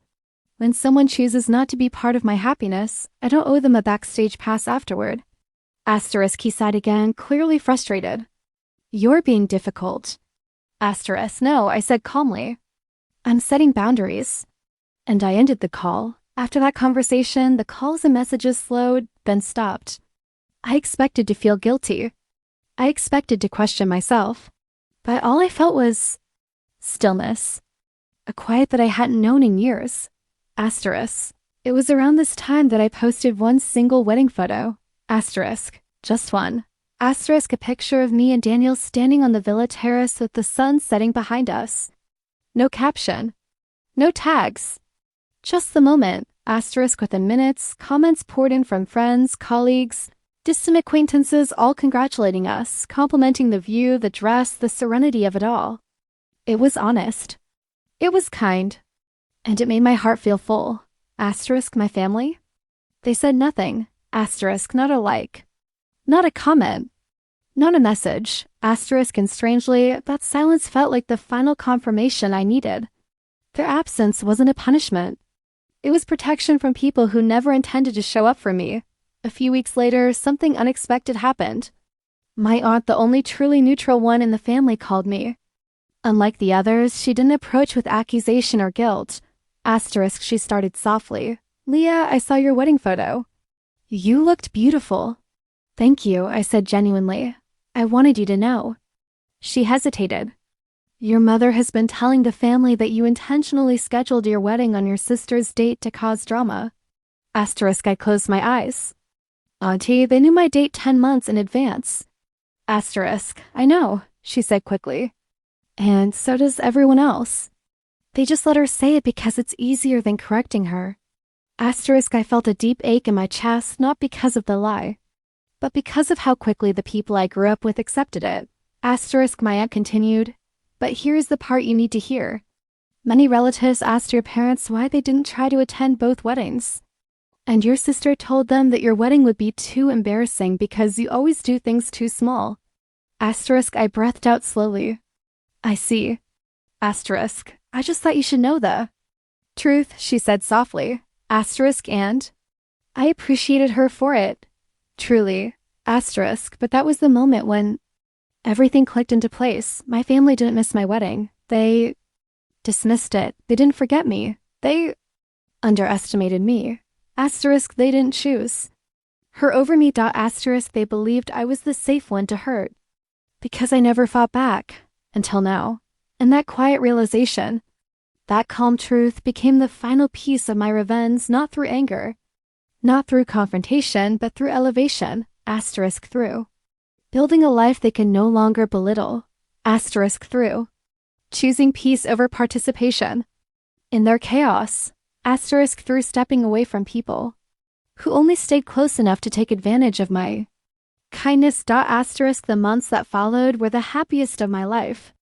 When someone chooses not to be part of my happiness, I don't owe them a backstage pass afterward. Asterisk, he sighed again, clearly frustrated. You're being difficult. Asterisk, no, I said calmly. I'm setting boundaries. And I ended the call. After that conversation, the calls and messages slowed, then stopped. I expected to feel guilty. I expected to question myself. But all I felt was stillness. A quiet that I hadn't known in years. Asterisk. It was around this time that I posted one single wedding photo. Asterisk. Just one. Asterisk, a picture of me and Daniel standing on the villa terrace with the sun setting behind us. No caption. No tags. Just the moment. Asterisk, within minutes, comments poured in from friends, colleagues, distant acquaintances, all congratulating us, complimenting the view, the dress, the serenity of it all. It was honest. It was kind. And it made my heart feel full. Asterisk, my family? They said nothing. Asterisk, not a like. Not a comment. Not a message. Asterisk, and strangely, that silence felt like the final confirmation I needed. Their absence wasn't a punishment. It was protection from people who never intended to show up for me. A few weeks later, something unexpected happened. My aunt, the only truly neutral one in the family, called me. Unlike the others, she didn't approach with accusation or guilt. Asterisk, she started softly. Leah, I saw your wedding photo. You looked beautiful. Thank you, I said genuinely. I wanted you to know. She hesitated. Your mother has been telling the family that you intentionally scheduled your wedding on your sister's date to cause drama. Asterisk, I closed my eyes. Auntie, they knew my date 10 months in advance. Asterisk, I know, she said quickly. And so does everyone else. They just let her say it because it's easier than correcting her. Asterisk, I felt a deep ache in my chest, not because of the lie, but because of how quickly the people I grew up with accepted it. Asterisk, my aunt continued, but here's the part you need to hear. Many relatives asked your parents why they didn't try to attend both weddings. And your sister told them that your wedding would be too embarrassing because you always do things too small. Asterisk, I breathed out slowly. I see. Asterisk, I just thought you should know the truth, she said softly. Asterisk, and I appreciated her for it. Truly. Asterisk, but that was the moment when everything clicked into place. My family didn't miss my wedding. They dismissed it. They didn't forget me. They underestimated me. Asterisk, they didn't choose her over me. Asterisk, they believed I was the safe one to hurt. Because I never fought back. Until now. And that quiet realization, that calm truth became the final piece of my revenge, not through anger, not through confrontation, but through elevation. Asterisk, through building a life they can no longer belittle. Asterisk, through choosing peace over participation in their chaos. Asterisk, through stepping away from people who only stayed close enough to take advantage of my kindness. Asterisk, the months that followed were the happiest of my life.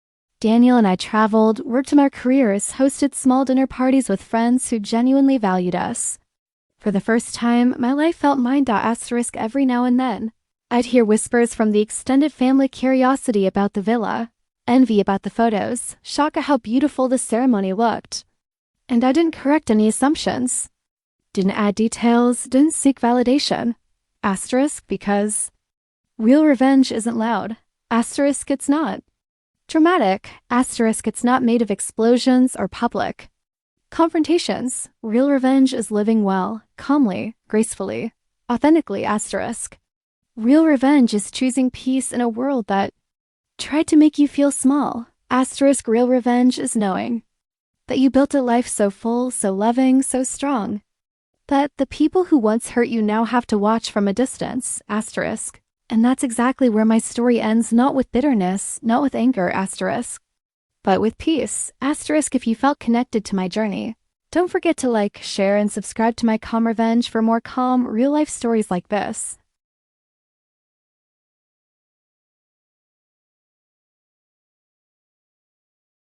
Daniel and I traveled, worked on our careers, hosted small dinner parties with friends who genuinely valued us. For the first time, my life felt mine. Asterisk, every now and then, I'd hear whispers from the extended family, curiosity about the villa, envy about the photos, shock at how beautiful the ceremony looked. And I didn't correct any assumptions, didn't add details, didn't seek validation. Asterisk, because real revenge isn't loud. Asterisk, it's not dramatic. Asterisk, it's not made of explosions or public confrontations. Real revenge is living well, calmly, gracefully, authentically. Asterisk. Real revenge is choosing peace in a world that tried to make you feel small. Asterisk, real revenge is knowing that you built a life so full, so loving, so strong, that the people who once hurt you now have to watch from a distance. Asterisk. And that's exactly where my story ends, not with bitterness, not with anger. Asterisk, but with peace. Asterisk, if you felt connected to my journey, don't forget to like, share, and subscribe to my Calm Revenge for more calm, real-life stories like this.